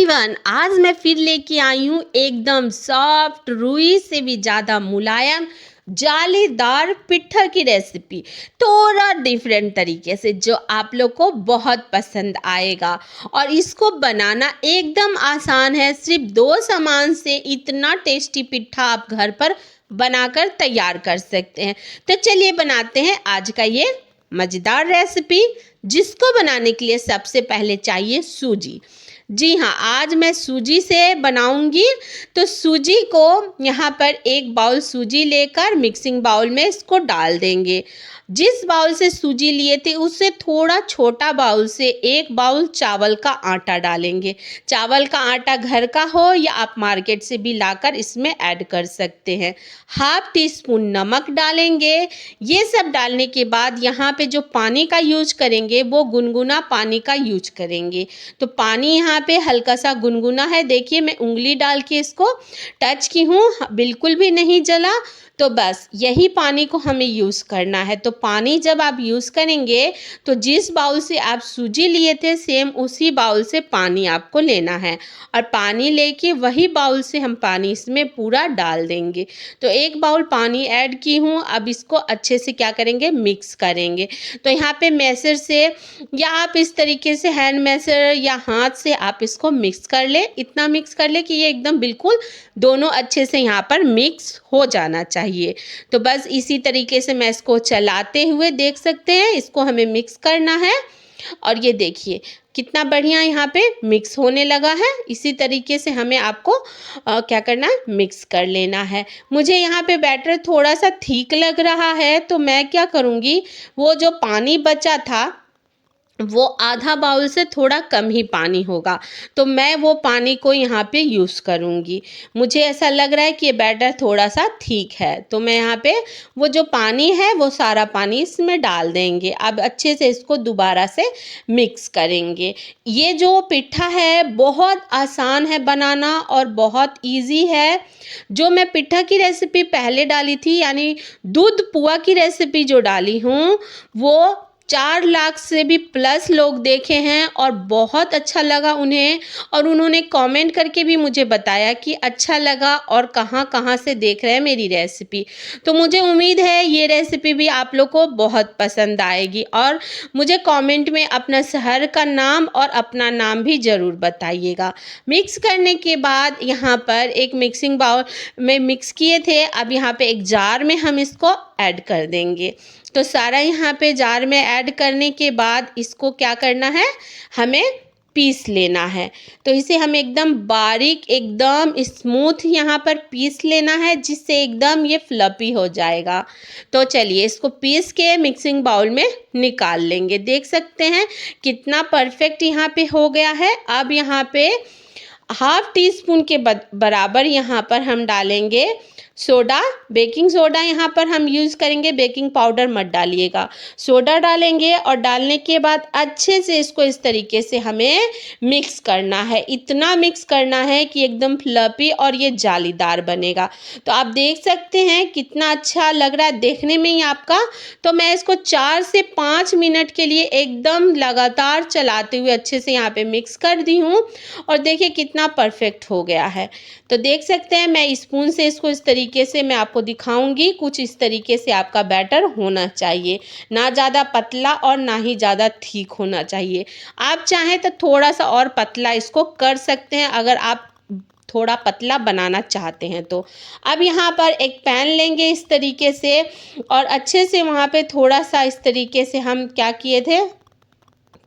Everyone, आज मैं फिर लेके आई हूँ एकदम सॉफ्ट, रुई से भी ज़्यादा मुलायम, जालीदार पिट्ठा की रेसिपी। थोड़ा डिफरेंट तरीके से जो आप लोग को बहुत पसंद आएगा। और इसको बनाना एकदम आसान है। सिर्फ 2 सामान से इतना टेस्टी पिट्ठा आप घर पर बनाकर तैयार कर सकते हैं। तो चलिए बनाते हैं आज का ये मज़ेदार रेसिपी, जिसको बनाने के लिए सबसे पहले चाहिए सूजी। जी हाँ, आज मैं सूजी से बनाऊंगी। तो सूजी को यहाँ पर 1 बाउल सूजी लेकर मिक्सिंग बाउल में इसको डाल देंगे। जिस बाउल से सूजी लिए थे उससे थोड़ा छोटा बाउल से 1 बाउल चावल का आटा डालेंगे। चावल का आटा घर का हो या आप मार्केट से भी लाकर इसमें ऐड कर सकते हैं। हाफ टी स्पून नमक डालेंगे। ये सब डालने के बाद यहाँ पे जो पानी का यूज करेंगे वो गुनगुना पानी का यूज करेंगे। तो पानी यहाँ पे हल्का सा गुनगुना है। देखिए, मैं उंगली डाल के इसको टच की हूँ, बिल्कुल भी नहीं जला। तो बस यही पानी को हमें यूज़ करना है। तो पानी जब आप यूज़ करेंगे तो जिस बाउल से आप सूजी लिए थे सेम उसी बाउल से पानी आपको लेना है। और पानी लेके वही बाउल से हम पानी इसमें पूरा डाल देंगे। तो 1 बाउल पानी ऐड की हूँ। अब इसको अच्छे से क्या करेंगे, मिक्स करेंगे। तो यहाँ पे मैसर से या आप इस तरीके से हैंड मैसर या हाथ से आप इसको मिक्स कर ले। इतना मिक्स कर ले कि ये एकदम बिल्कुल दोनों अच्छे से यहाँ पर मिक्स हो जाना चाहिए। तो बस इसी तरीके से मैं इसको चलाते हुए देख सकते हैं, इसको हमें मिक्स करना है। और ये देखिए कितना बढ़िया यहाँ पे मिक्स होने लगा है। इसी तरीके से हमें आपको क्या करना है, मिक्स कर लेना है। मुझे यहाँ पे बैटर थोड़ा सा ठीक लग रहा है, तो मैं क्या करूँगी, वो जो पानी बचा था वो आधा बाउल से थोड़ा कम ही पानी होगा, तो मैं वो पानी को यहाँ पे यूज़ करूँगी। मुझे ऐसा लग रहा है कि ये बैटर थोड़ा सा ठीक है, तो मैं यहाँ पे वो जो पानी है वो सारा पानी इसमें डाल देंगे। अब अच्छे से इसको दोबारा से मिक्स करेंगे। ये जो पिट्ठा है बहुत आसान है बनाना और बहुत ईजी है। जो मैं पिट्ठा की रेसिपी पहले डाली थी, यानी दूध पुआ की रेसिपी जो डाली हूँ, वो 4 लाख से भी प्लस लोग देखे हैं और बहुत अच्छा लगा उन्हें। और उन्होंने कमेंट करके भी मुझे बताया कि अच्छा लगा और कहाँ-कहाँ से देख रहे हैं मेरी रेसिपी। तो मुझे उम्मीद है ये रेसिपी भी आप लोग को बहुत पसंद आएगी। और मुझे कमेंट में अपना शहर का नाम और अपना नाम भी ज़रूर बताइएगा। मिक्स करने के बाद यहाँ पर एक मिक्सिंग बाउल में मिक्स किए थे। अब यहाँ पे एक जार में हम इसको ऐड कर देंगे। तो सारा यहाँ पे जार में ऐड करने के बाद इसको क्या करना है, हमें पीस लेना है। तो इसे हम एकदम बारीक, एकदम स्मूथ यहाँ पर पीस लेना है, जिससे एकदम ये फ्लफी हो जाएगा। तो चलिए इसको पीस के मिक्सिंग बाउल में निकाल लेंगे। देख सकते हैं कितना परफेक्ट यहाँ पे हो गया है। अब यहाँ पे हाफ टी स्पून के बराबर यहाँ पर हम डालेंगे सोडा, बेकिंग सोडा यहाँ पर हम यूज़ करेंगे, बेकिंग पाउडर मत डालिएगा। सोडा डालेंगे और डालने के बाद अच्छे से इसको इस तरीके से हमें मिक्स करना है। इतना मिक्स करना है कि एकदम फ्लफी और ये जालीदार बनेगा। तो आप देख सकते हैं कितना अच्छा लग रहा है देखने में ही आपका। तो मैं इसको 4 से 5 मिनट के लिए एकदम लगातार चलाते हुए अच्छे से यहाँ पे मिक्स कर दी हूँ। और देखिए कितना परफेक्ट हो गया है। तो देख सकते हैं मैं स्पून से इसको इस तरीके से मैं आपको दिखाऊंगी। कुछ इस तरीके से आपका बैटर होना चाहिए, ना ज़्यादा पतला और ना ही ज़्यादा ठीक होना चाहिए। आप चाहें तो थोड़ा सा और पतला इसको कर सकते हैं, अगर आप थोड़ा पतला बनाना चाहते हैं तो। अब यहाँ पर एक पैन लेंगे इस तरीके से और अच्छे से वहाँ पे थोड़ा सा इस तरीके से हम क्या किए थे,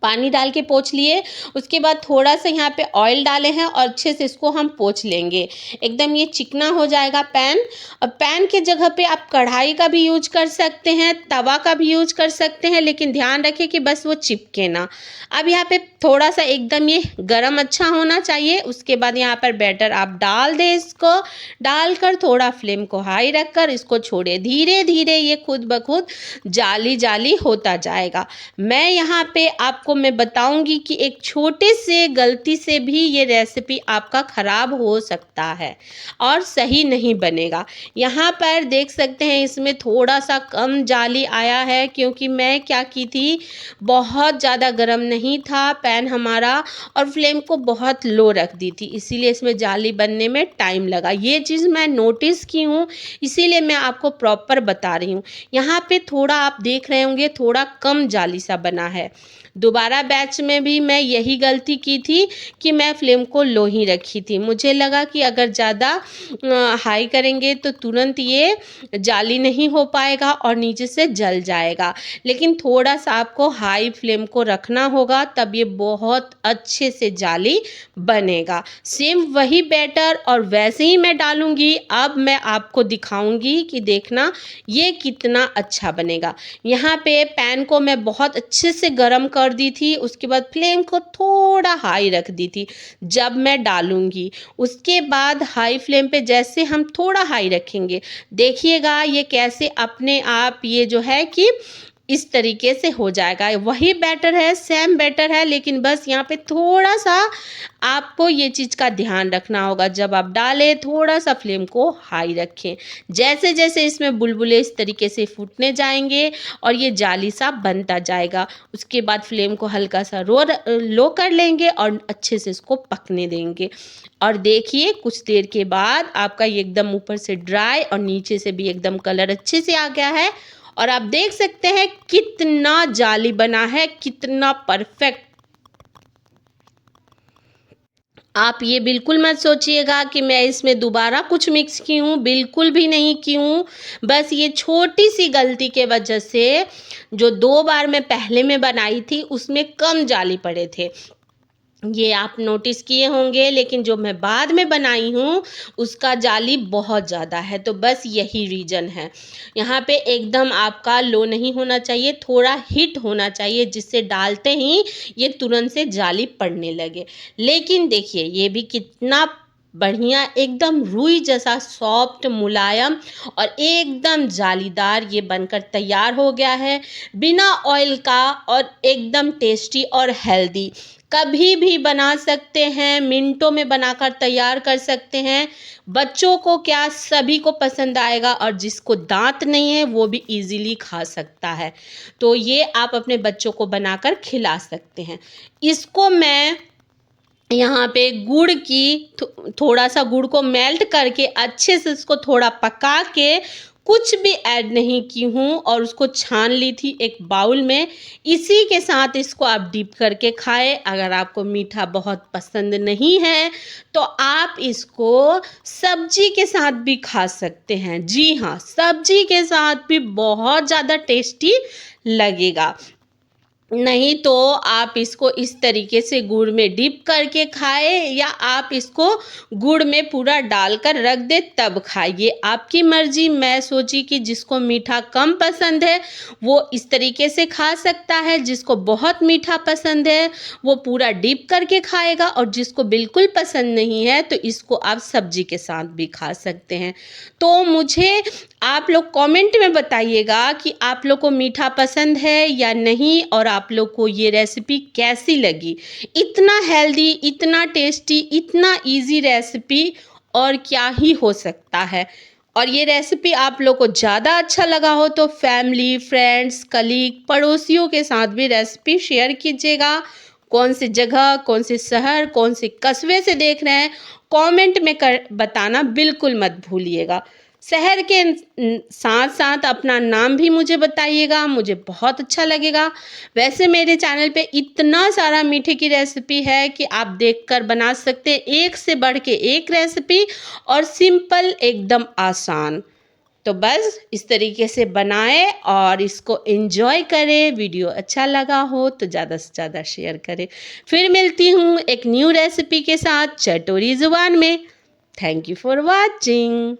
पानी डाल के पोंछ लिए। उसके बाद थोड़ा सा यहाँ पे ऑयल डाले हैं और अच्छे से इसको हम पोंछ लेंगे। एकदम ये चिकना हो जाएगा पैन। और पैन के जगह पे आप कढ़ाई का भी यूज कर सकते हैं, तवा का भी यूज कर सकते हैं, लेकिन ध्यान रखें कि बस वो चिपके ना। अब यहाँ पे थोड़ा सा एकदम ये गरम अच्छा होना चाहिए। उसके बाद यहाँ पर बैटर आप डाल दें। इसको डालकर थोड़ा फ्लेम को हाई रखकर इसको छोड़े। धीरे धीरे ये खुद ब खुद जाली जाली होता जाएगा। मैं यहाँ पे आपको आपको मैं बताऊंगी कि एक छोटे से गलती से भी ये रेसिपी आपका ख़राब हो सकता है और सही नहीं बनेगा। यहाँ पर देख सकते हैं इसमें थोड़ा सा कम जाली आया है, क्योंकि मैं क्या की थी, बहुत ज़्यादा गर्म नहीं था पैन हमारा और फ्लेम को बहुत लो रख दी थी, इसीलिए इसमें जाली बनने में टाइम लगा। ये चीज़ मैं नोटिस की हूँ, इसीलिए मैं आपको प्रॉपर बता रही हूँ। यहाँ पे थोड़ा आप देख रहे होंगे थोड़ा कम जाली सा बना है। दोबारा बैच में भी मैं यही गलती की थी कि मैं फ्लेम को लो ही रखी थी। मुझे लगा कि अगर ज़्यादा हाई करेंगे तो तुरंत ये जाली नहीं हो पाएगा और नीचे से जल जाएगा, लेकिन थोड़ा सा आपको हाई फ्लेम को रखना होगा, तब ये बहुत अच्छे से जाली बनेगा। सेम वही बैटर और वैसे ही मैं डालूंगी। अब मैं आपको दिखाऊंगी कि देखना ये कितना अच्छा बनेगा। यहाँ पे पैन को मैं बहुत अच्छे से गर्म कर दी थी, उसके बाद फ्लेम को थोड़ा हाई रख दी थी जब मैं डालूंगी। उसके बाद हाई फ्लेम पे जैसे हम थोड़ा हाई रखेंगे, देखिएगा ये कैसे अपने आप ये जो है कि इस तरीके से हो जाएगा। वही बैटर है, सेम बैटर है, लेकिन बस यहाँ पे थोड़ा सा आपको ये चीज़ का ध्यान रखना होगा, जब आप डालें थोड़ा सा फ्लेम को हाई रखें। जैसे जैसे इसमें बुलबुले इस तरीके से फूटने जाएंगे और ये जाली सा बनता जाएगा, उसके बाद फ्लेम को हल्का सा लो कर लेंगे और अच्छे से इसको पकने देंगे। और देखिए कुछ देर के बाद आपका ये एकदम ऊपर से ड्राई और नीचे से भी एकदम कलर अच्छे से आ गया है। और आप देख सकते हैं कितना जाली बना है, कितना परफेक्ट। आप ये बिल्कुल मत सोचिएगा कि मैं इसमें दोबारा कुछ मिक्स की हूँ, बिल्कुल भी नहीं की हूँ। बस ये छोटी सी गलती के वजह से जो 2 बार मैं पहले में बनाई थी उसमें कम जाली पड़े थे, ये आप नोटिस किए होंगे, लेकिन जो मैं बाद में बनाई हूँ उसका जाली बहुत ज़्यादा है। तो बस यही रीज़न है। यहाँ पे एकदम आपका लो नहीं होना चाहिए, थोड़ा हिट होना चाहिए, जिससे डालते ही ये तुरंत से जाली पड़ने लगे। लेकिन देखिए ये भी कितना बढ़िया, एकदम रुई जैसा सॉफ्ट मुलायम और एकदम जालीदार ये बनकर तैयार हो गया है, बिना ऑयल का, और एकदम टेस्टी और हेल्दी। कभी भी बना सकते हैं, मिनटों में बनाकर तैयार कर सकते हैं। बच्चों को क्या, सभी को पसंद आएगा, और जिसको दांत नहीं है वो भी इजीली खा सकता है। तो ये आप अपने बच्चों को बनाकर खिला सकते हैं। इसको मैं यहाँ पे गुड़ की थोड़ा सा गुड़ को मेल्ट करके अच्छे से इसको थोड़ा पका के कुछ भी ऐड नहीं की हूँ और उसको छान ली थी एक बाउल में। इसी के साथ इसको आप डिप करके खाएं। अगर आपको मीठा बहुत पसंद नहीं है तो आप इसको सब्जी के साथ भी खा सकते हैं। जी हाँ, सब्जी के साथ भी बहुत ज़्यादा टेस्टी लगेगा। नहीं तो आप इसको इस तरीके से गुड़ में डिप करके खाएं, या आप इसको गुड़ में पूरा डालकर रख दे तब खाइए, आपकी मर्जी। मैं सोची कि जिसको मीठा कम पसंद है वो इस तरीके से खा सकता है, जिसको बहुत मीठा पसंद है वो पूरा डिप करके खाएगा, और जिसको बिल्कुल पसंद नहीं है तो इसको आप सब्जी के साथ भी खा सकते हैं। तो मुझे आप लोग कमेंट में बताइएगा कि आप लोग को मीठा पसंद है या नहीं, और आप लोग को ये रेसिपी कैसी लगी। इतना हेल्दी, इतना टेस्टी, इतना इजी रेसिपी और क्या ही हो सकता है। और ये रेसिपी आप लोग को ज़्यादा अच्छा लगा हो तो फैमिली, फ्रेंड्स, कलीग, पड़ोसियों के साथ भी रेसिपी शेयर कीजिएगा। कौन सी जगह, कौन से शहर, कौन से कस्बे से देख रहे हैं, कमेंट में बताना बिल्कुल मत भूलिएगा। शहर के साथ साथ अपना नाम भी मुझे बताइएगा, मुझे बहुत अच्छा लगेगा। वैसे मेरे चैनल पे इतना सारा मीठे की रेसिपी है कि आप देखकर बना सकते हैं, एक से बढ़ के एक रेसिपी, और सिंपल, एकदम आसान। तो बस इस तरीके से बनाएं और इसको एंजॉय करें। वीडियो अच्छा लगा हो तो ज़्यादा से ज़्यादा शेयर करें। फिर मिलती हूँ एक न्यू रेसिपी के साथ चटोरी ज़ुबान में। Thank you for watching.